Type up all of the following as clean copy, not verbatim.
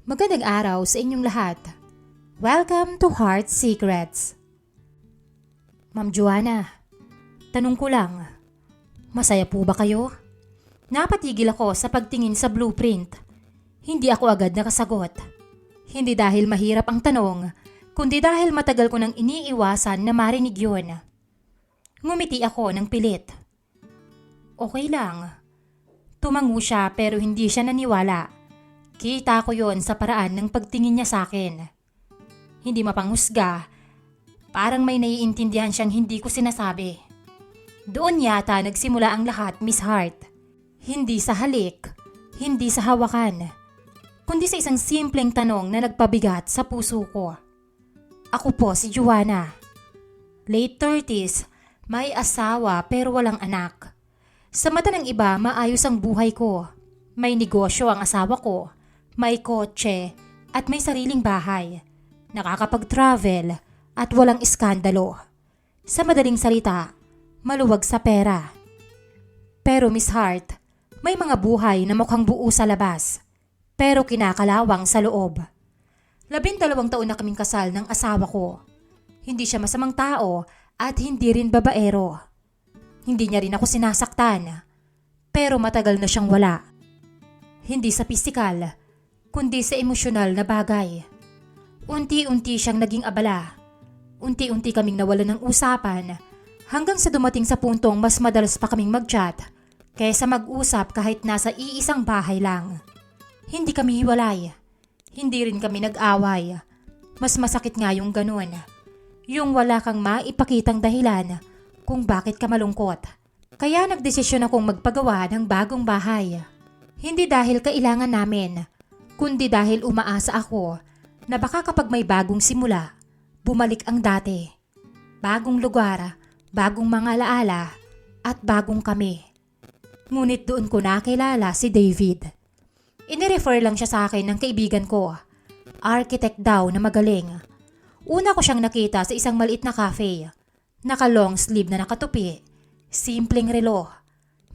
Magandang araw sa inyong lahat. Welcome to Heart Secrets. Ma'am Joanna, tanong ko lang, masaya po ba kayo? Napatigil ako sa pagtingin sa blueprint. Hindi ako agad nakasagot. Hindi dahil mahirap ang tanong, kundi dahil matagal ko nang iniiwasan na marinig yun. Ngumiti ako ng pilit. Okay lang. Tumango siya pero hindi siya naniwala. Kita ko yon sa paraan ng pagtingin niya sa akin. Hindi mapanghusga, parang may naiintindihan siyang hindi ko sinasabi. Doon yata nagsimula ang lahat, Miss Hart. Hindi sa halik, hindi sa hawakan, kundi sa isang simpleng tanong na nagpabigat sa puso ko. Ako po si Joanna. Late 30s, may asawa pero walang anak. Sa mata ng iba, maayos ang buhay ko. May negosyo ang asawa ko. May kotse at may sariling bahay. Nakakapag-travel at walang iskandalo. Sa madaling salita, maluwag sa pera. Pero Miss Hart, may mga buhay na mukhang buo sa labas, pero kinakalawang sa loob. 12 taon na kaming kasal ng asawa ko. Hindi siya masamang tao at hindi rin babaero. Hindi niya rin ako sinasaktan, pero matagal na siyang wala. Hindi sa pisikal, kundi sa emosyonal na bagay. Unti-unti siyang naging abala. Unti-unti kaming nawalan ng usapan hanggang sa dumating sa puntong mas madalas pa kaming mag-chat kaysa mag-usap kahit nasa iisang bahay lang. Hindi kami hiwalay. Hindi rin kami nag-away. Mas masakit nga yung ganun. Yung wala kang maipakitang dahilan kung bakit ka malungkot. Kaya nagdesisyon akong magpagawa ng bagong bahay. Hindi dahil kailangan namin, kundi dahil umaasa ako na baka kapag may bagong simula, bumalik ang dati. Bagong lugar, bagong mga alaala, at bagong kami. Ngunit doon ko nakilala si David. Inirefer lang siya sa akin ng kaibigan ko. Architect daw na magaling. Una ko siyang nakita sa isang maliit na cafe. Naka-long sleeve na nakatupi. Simpleng relo.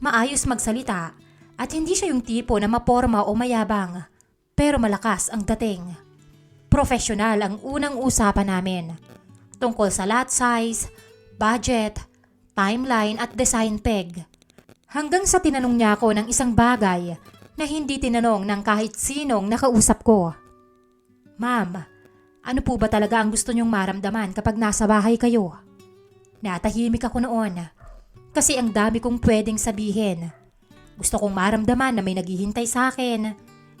Maayos magsalita at hindi siya yung tipo na maporma o mayabang. Pero malakas ang dating. Profesional ang unang usapan namin. Tungkol sa lot size, budget, timeline at design peg. Hanggang sa tinanong niya ako ng isang bagay na hindi tinanong ng kahit sinong nakausap ko. Ma'am, ano po ba talaga ang gusto niyong maramdaman kapag nasa bahay kayo? Natahimik ako noon kasi ang dami kong pwedeng sabihin. Gusto kong maramdaman na may naghihintay sa akin,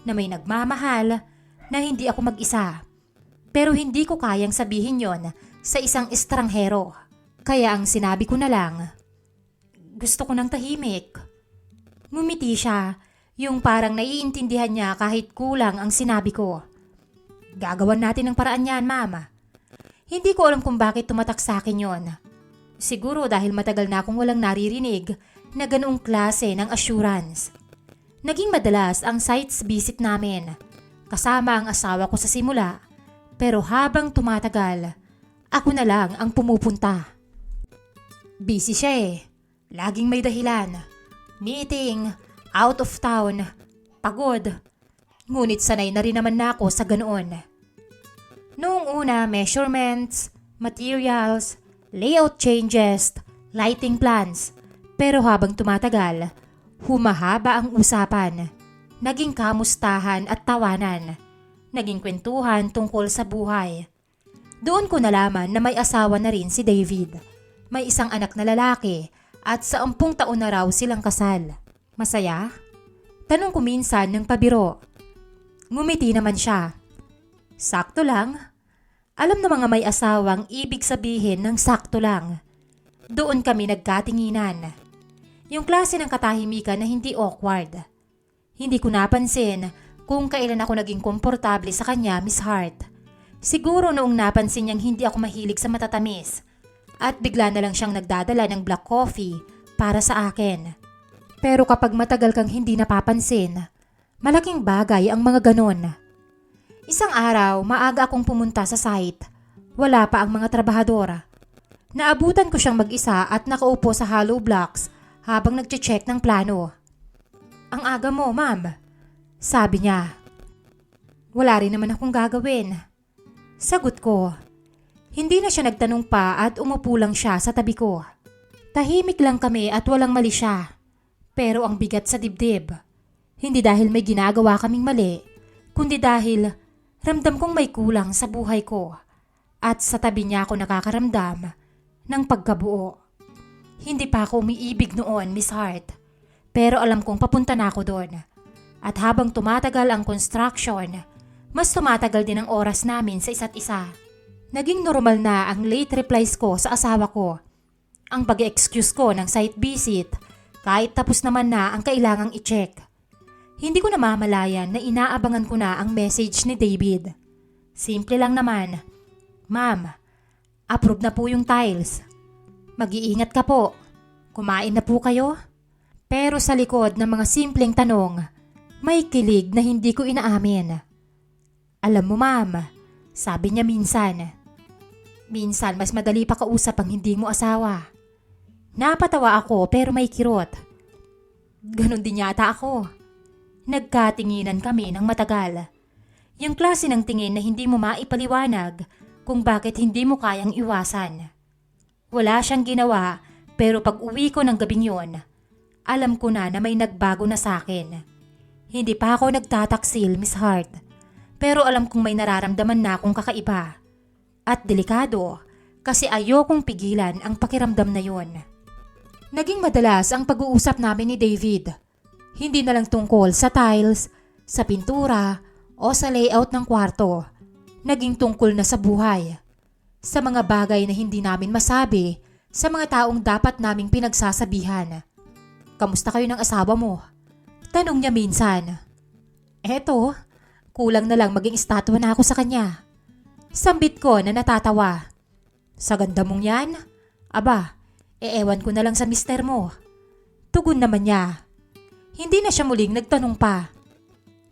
na may nagmamahal, na hindi ako mag-isa. Pero hindi ko kayang sabihin yon sa isang estranghero. Kaya ang sinabi ko na lang, gusto ko ng tahimik. Ngumiti siya, yung parang naiintindihan niya kahit kulang ang sinabi ko. Gagawan natin ng paraan yan, mama. Hindi ko alam kung bakit tumatak sa akin yon. Siguro dahil matagal na akong walang naririnig na ganoong klase ng assurance. Naging madalas ang sites visit namin, kasama ang asawa ko sa simula, pero habang tumatagal, ako na lang ang pumupunta. Busy siya laging may dahilan, meeting, out of town, pagod, ngunit sanay na rin naman na ako sa ganoon. Noong una, measurements, materials, layout changes, lighting plans, pero habang tumatagal, humahaba ang usapan. Naging kamustahan at tawanan. Naging kwentuhan tungkol sa buhay. Doon ko nalaman na may asawa na rin si David. May isang anak na lalaki at sa 10 taon na raw silang kasal. Masaya? Tanong ko minsan ng pabiro. Ngumiti naman siya. Sakto lang. Alam na mga may asawang ibig sabihin ng sakto lang. Doon kami nagkatinginan. Yung klase ng katahimikan na hindi awkward. Hindi ko napansin kung kailan ako naging komportable sa kanya, Miss Hart. Siguro noong napansin niyang hindi ako mahilig sa matatamis at bigla na lang siyang nagdadala ng black coffee para sa akin. Pero kapag matagal kang hindi napapansin, malaking bagay ang mga ganon. Isang araw, maaga akong pumunta sa site. Wala pa ang mga trabahador. Naabutan ko siyang mag-isa at nakaupo sa hollow blocks habang nagche-check ng plano. Ang aga mo, ma'am. Sabi niya. Wala rin naman akong gagawin. Sagot ko. Hindi na siya nagtanong pa at umupo lang siya sa tabi ko. Tahimik lang kami at walang mali siya. Pero ang bigat sa dibdib. Hindi dahil may ginagawa kaming mali, kundi dahil ramdam kong may kulang sa buhay ko. At sa tabi niya ako nakakaramdam ng pagkabuo. Hindi pa ako umiibig noon, Miss Hart. Pero alam kong papunta na ako doon. At habang tumatagal ang construction, mas tumatagal din ang oras namin sa isa't isa. Naging normal na ang late replies ko sa asawa ko. Ang pag-excuse ko ng site visit kahit tapos naman na ang kailangang i-check. Hindi ko namamalayan na inaabangan ko na ang message ni David. Simple lang naman. Ma'am, approve na po yung tiles. Mag-iingat ka po. Kumain na po kayo? Pero sa likod ng mga simpleng tanong, may kilig na hindi ko inaamin. Alam mo ma'am, sabi niya minsan mas madali pa kausap ang hindi mo asawa. Napatawa ako pero may kirot. Ganon din yata ako. Nagkatinginan kami ng matagal. Yung klase ng tingin na hindi mo maipaliwanag kung bakit hindi mo kayang iwasan. Wala siyang ginawa pero pag uwi ko ng gabing yon, alam ko na may nagbago na sa akin. Hindi pa ako nagtataksil, Miss Hart. Pero alam kong may nararamdaman na akong kakaiba. At delikado kasi ayokong pigilan ang pakiramdam na yon. Naging madalas ang pag-uusap namin ni David. Hindi na lang tungkol sa tiles, sa pintura o sa layout ng kwarto. Naging tungkol na sa buhay. Sa mga bagay na hindi namin masabi sa mga taong dapat naming pinagsasabihan. Kamusta kayo ng asawa mo? Tanong niya minsan. Eto, kulang na lang maging estatwa na ako sa kanya. Sambit ko na natatawa. Sa ganda mong yan? Aba, ewan ko na lang sa mister mo. Tugon naman niya. Hindi na siya muling nagtanong pa.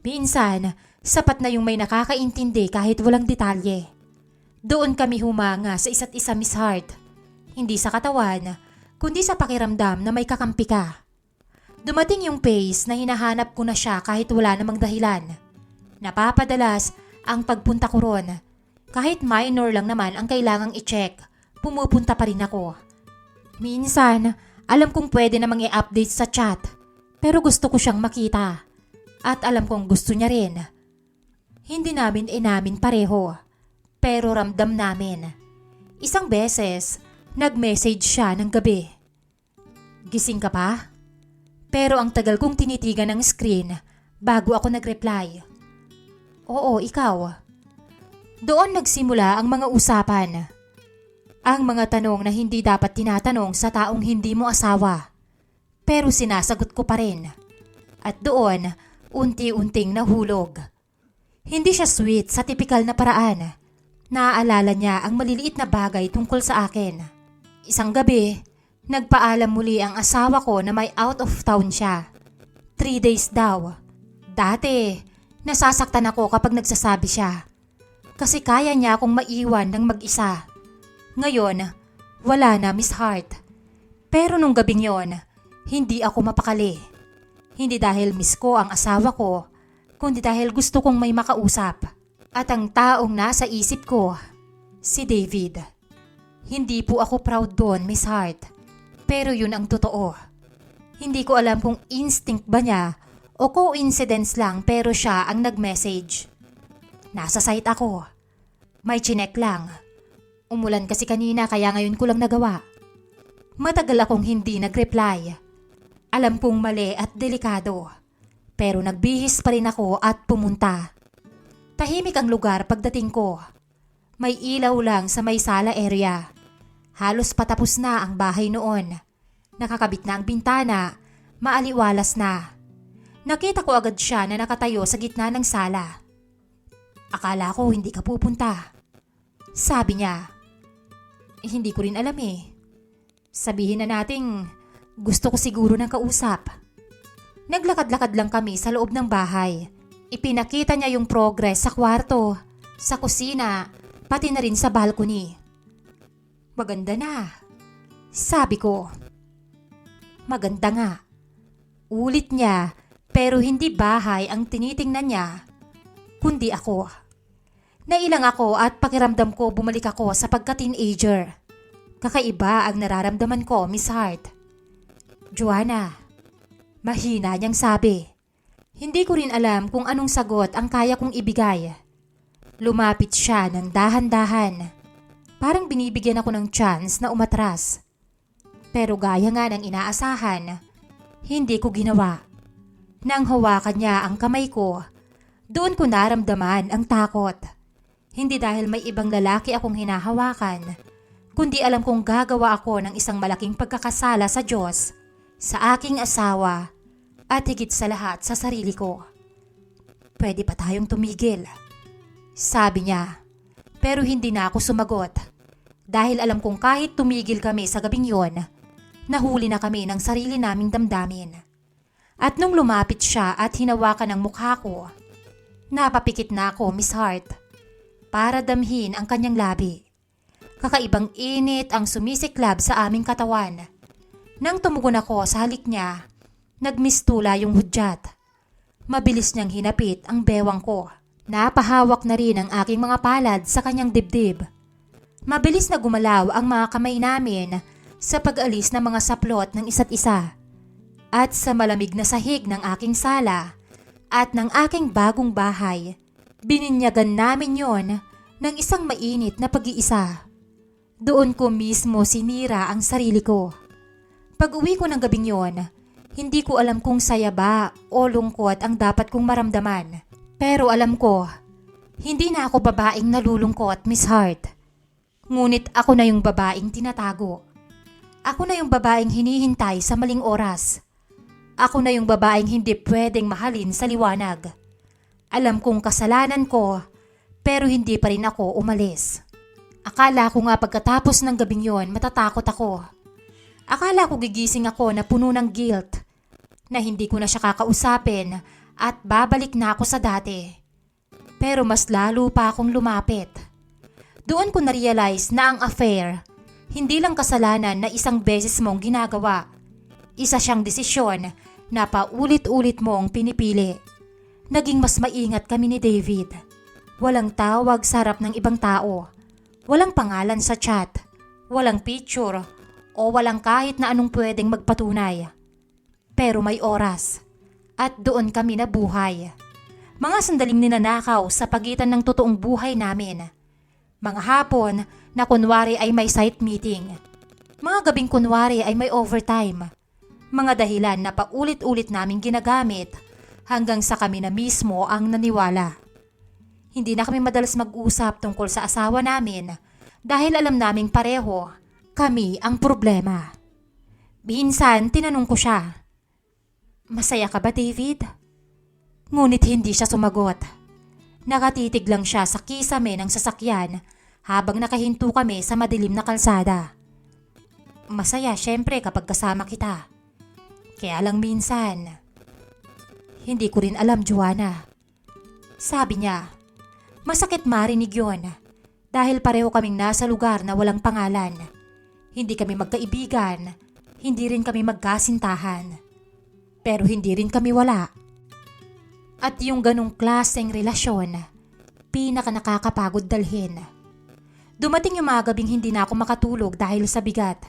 Minsan, sapat na yung may nakakaintindi kahit walang detalye. Doon kami humanga sa isa't isa, Miss Hart. Hindi sa katawan, kundi sa pakiramdam na may kakampi ka. Dumating yung pace na hinahanap ko na siya kahit wala namang dahilan. Napapadalas ang pagpunta ko ron. Kahit minor lang naman ang kailangang i-check, pumupunta pa rin ako. Minsan, alam kong pwede namang i-update sa chat, pero gusto ko siyang makita. At alam kong gusto niya rin. Hindi namin inamin pareho, pero ramdam namin. Isang beses, nag-message siya ng gabi. Gising ka pa? Pero ang tagal kong tinitigan ng screen bago ako nag-reply. Oo, ikaw. Doon nagsimula ang mga usapan. Ang mga tanong na hindi dapat tinatanong sa taong hindi mo asawa. Pero sinasagot ko pa rin. At doon, unti-unting nahulog. Hindi siya sweet sa tipikal na paraan. Naaalala niya ang maliliit na bagay tungkol sa akin. Isang gabi, nagpaalam muli ang asawa ko na may out of town siya. 3 days daw. Dati, nasasaktan ako kapag nagsasabi siya. Kasi kaya niya akong maiwan ng mag-isa. Ngayon, wala na, Miss Hart. Pero nung gabing yon, hindi ako mapakali. Hindi dahil miss ko ang asawa ko, kundi dahil gusto kong may makausap. At ang taong nasa isip ko, si David. Hindi po ako proud doon, Miss Hart. Pero yun ang totoo. Hindi ko alam kung instinct ba niya o coincidence lang pero siya ang nag-message. Nasa site ako. May chinek lang. Umulan kasi kanina kaya ngayon ko lang nagawa. Matagal akong hindi nag-reply. Alam kong mali at delikado. Pero nagbihis pa rin ako at pumunta. Tahimik ang lugar pagdating ko. May ilaw lang sa may sala area. Halos patapos na ang bahay noon. Nakakabit na ang bintana, maaliwalas na. Nakita ko agad siya na nakatayo sa gitna ng sala. Akala ko hindi ka pupunta. Sabi niya. Hindi ko rin alam eh. Sabihin na nating gusto ko siguro ng kausap. Naglakad-lakad lang kami sa loob ng bahay. Ipinakita niya yung progress sa kwarto, sa kusina, pati na rin sa balcony. Maganda na. Sabi ko. Maganda nga. Ulit niya pero hindi bahay ang tinitingnan niya, kundi ako. Nailang ako at pakiramdam ko bumalik ako sa pagka-teenager. Kakaiba ang nararamdaman ko, Miss Hart. Joanna, mahina niyang sabi. Hindi ko rin alam kung anong sagot ang kaya kong ibigay. Lumapit siya ng dahan-dahan. Parang binibigyan ako ng chance na umatras. Pero gaya nga ng inaasahan, hindi ko ginawa. Nang hawakan niya ang kamay ko, doon ko naramdaman ang takot. Hindi dahil may ibang lalaki akong hinahawakan, kundi alam kong gagawa ako ng isang malaking pagkakasala sa Diyos, sa aking asawa, at higit sa lahat sa sarili ko. Pwede pa tayong tumigil, sabi niya. Pero hindi na ako sumagot. Dahil alam kong kahit tumigil kami sa gabing yon, nahuli na kami ng sarili naming damdamin. At nung lumapit siya at hinawakan ang mukha ko, napapikit na ako, Miss Hart, para damhin ang kanyang labi. Kakaibang init ang sumisiklab sa aming katawan. Nang tumugon ako sa halik niya, nagmistula yung hudyat. Mabilis niyang hinapit ang bewang ko. Napahawak na rin ang aking mga palad sa kanyang dibdib. Mabilis na gumalaw ang mga kamay namin sa pag-alis ng mga saplot ng isa't isa. At sa malamig na sahig ng aking sala at ng aking bagong bahay, bininyagan namin yon ng isang mainit na pag-iisa. Doon ko mismo sinira ang sarili ko. Pag-uwi ko ng gabing yon, hindi ko alam kung saya ba o lungkot ang dapat kong maramdaman. Pero alam ko, hindi na ako babaeng nalulungkot, Miss Hart. Ngunit ako na yung babaeng tinatago. Ako na yung babaeng hinihintay sa maling oras. Ako na yung babaeng hindi pwedeng mahalin sa liwanag. Alam kong kasalanan ko, pero hindi pa rin ako umalis. Akala ko nga pagkatapos ng gabing yon matatakot ako. Akala ko gigising ako na puno ng guilt, na hindi ko na siya kakausapin at babalik na ako sa dati. Pero mas lalo pa akong lumapit. Doon ko na-realize na ang affair, hindi lang kasalanan na isang beses mong ginagawa. Isa siyang desisyon na paulit-ulit mong pinipili. Naging mas maingat kami ni David. Walang tawag sa harap ng ibang tao. Walang pangalan sa chat. Walang picture o walang kahit na anong pwedeng magpatunay. Pero may oras. At doon kami nabuhay. Mga sandaling ninanakaw sa pagitan ng totoong buhay namin. Mga hapon na kunwari ay may site meeting. Mga gabing kunwari ay may overtime. Mga dahilan na paulit-ulit naming ginagamit hanggang sa kami na mismo ang naniwala. Hindi na kami madalas mag-usap tungkol sa asawa namin dahil alam naming pareho, kami ang problema. Minsan tinanong ko siya, "Masaya ka ba, David?" Ngunit hindi siya sumagot. Nakatitig lang siya sa kisame ng sasakyan habang nakahinto kami sa madilim na kalsada. Masaya syempre kapag kasama kita. Kaya lang minsan, hindi ko rin alam, Joanna. Sabi niya, masakit marinig yon dahil pareho kaming nasa lugar na walang pangalan. Hindi kami magkaibigan, hindi rin kami magkasintahan. Pero hindi rin kami wala. At yung ganong klaseng relasyon, pinaka nakakapagod dalhin. Dumating yung mga gabing hindi na ako makatulog dahil sa bigat.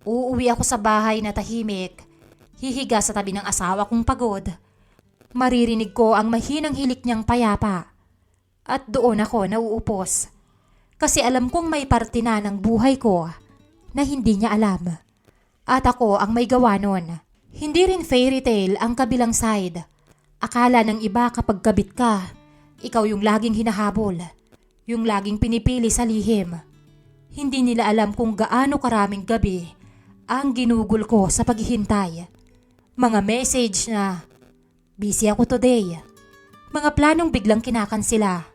Uuwi ako sa bahay na tahimik, hihiga sa tabi ng asawa kong pagod. Maririnig ko ang mahinang hilik niyang payapa. At doon ako nauupos. Kasi alam kong may parte na ng buhay ko na hindi niya alam. At ako ang may gawa nun. Hindi rin fairy tale ang kabilang side. Akala ng iba kapag kabit ka, ikaw yung laging hinahabol. Yung laging pinipili sa lihim. Hindi nila alam kung gaano karaming gabi ang ginugol ko sa paghihintay. Mga message na, "Busy ako today." Mga planong biglang kinakansela.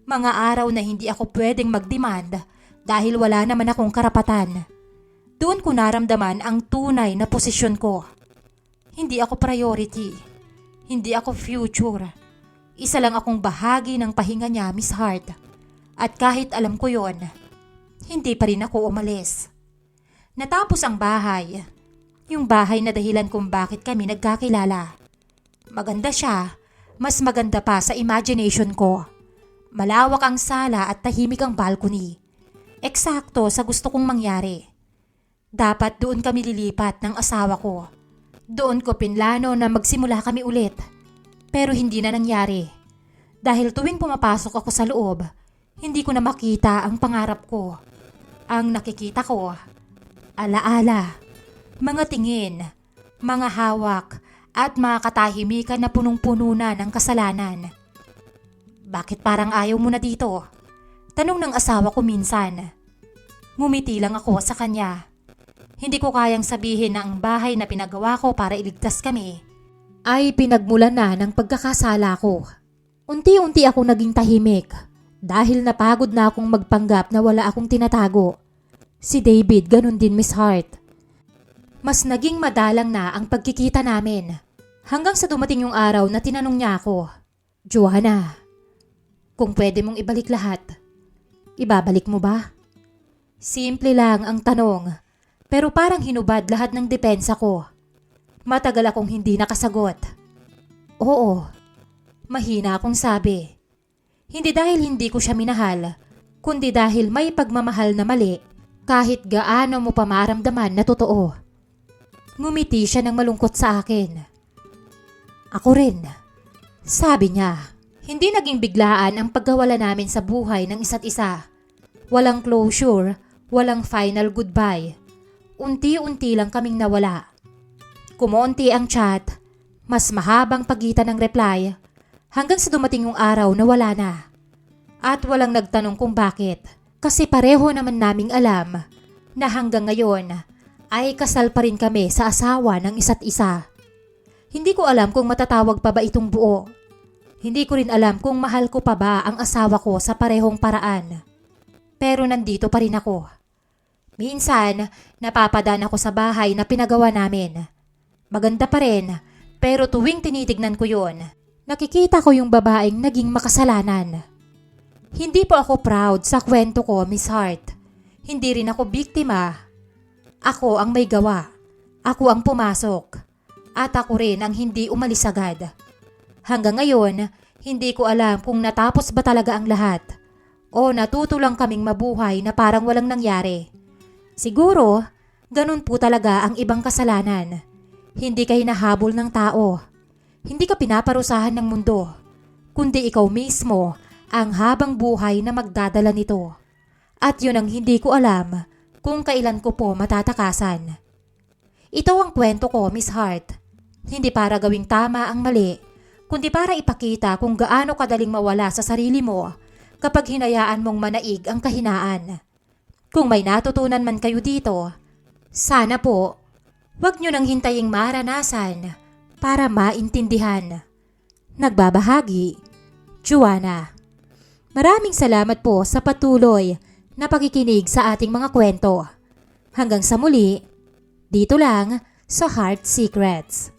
Mga araw na hindi ako pwedeng mag-demand dahil wala naman akong karapatan. Doon ko naramdaman ang tunay na posisyon ko. Hindi ako priority. Hindi ako future. Isa lang akong bahagi ng pahinga niya, Miss Hart. At kahit alam ko yon, hindi pa rin ako umalis. Natapos ang bahay. Yung bahay na dahilan kung bakit kami nagkakilala. Maganda siya Mas maganda pa sa imagination ko. Malawak ang sala at tahimik ang balcony. Eksakto sa gusto kong mangyari. Dapat doon kami lilipat ng asawa ko. Doon ko pinlano na magsimula kami ulit. Pero hindi na nangyari. Dahil tuwing pumapasok ako sa loob, hindi ko na makita ang pangarap ko. Ang nakikita ko, alaala, mga tingin, mga hawak, at mga katahimikan na punong-puno na ng kasalanan. Bakit parang ayaw mo na dito? Tanong ng asawa ko minsan. Ngumiti lang ako sa kanya. Hindi ko kayang sabihin na ang bahay na pinagawa ko para iligtas kami ay pinagmulan na ng pagkakasala ko. Unti-unti ako naging tahimik dahil napagod na akong magpanggap na wala akong tinatago. Si David ganun din, Miss Hart. Mas naging madalang na ang pagkikita namin hanggang sa dumating yung araw na tinanong niya ako, Joanna, kung pwede mong ibalik lahat, ibabalik mo ba? Simple lang ang tanong, pero parang hinubad lahat ng depensa ko. Matagal akong hindi nakasagot. Oo, mahina akong sabi. Hindi dahil hindi ko siya minahal, kundi dahil may pagmamahal na mali kahit gaano mo pa maramdaman na totoo. Ngumiti siya ng malungkot sa akin. Ako rin. Sabi niya, hindi naging biglaan ang pagkawala namin sa buhay ng isa't isa. Walang closure, walang final goodbye. Unti-unti lang kaming nawala. Kumonti ang chat, mas mahabang pagitan ng reply, hanggang sa dumating yung araw na wala na. At walang nagtanong kung bakit, kasi pareho naman naming alam na hanggang ngayon ay kasal pa rin kami sa asawa ng isa't isa. Hindi ko alam kung matatawag pa ba itong buo. Hindi ko rin alam kung mahal ko pa ba ang asawa ko sa parehong paraan. Pero nandito pa rin ako. Minsan, napapadaan ako sa bahay na pinagawa namin. Maganda pa rin, pero tuwing tinitignan ko yun, nakikita ko yung babaeng naging makasalanan. Hindi po ako proud sa kwento ko, Miss Hart. Hindi rin ako biktima. Ako ang may gawa. Ako ang pumasok. At ako rin ang hindi umalis agad. Hanggang ngayon, hindi ko alam kung natapos ba talaga ang lahat o natuto lang kaming mabuhay na parang walang nangyari. Siguro, ganun po talaga ang ibang kasalanan. Hindi ka hinahabol ng tao. Hindi ka pinaparusahan ng mundo, kundi ikaw mismo ang habang buhay na magdadala nito. At yun ang hindi ko alam kung kailan ko po matatakasan. Ito ang kwento ko, Miss Hart. Hindi para gawing tama ang mali, kundi para ipakita kung gaano kadaling mawala sa sarili mo kapag hinayaan mong manaig ang kahinaan. Kung may natutunan man kayo dito, sana po, wag nyo nang hintaying maranasan para maintindihan. Nagbabahagi, Joanna. Maraming salamat po sa patuloy na pakikinig sa ating mga kwento. Hanggang sa muli, dito lang sa Heart Secrets.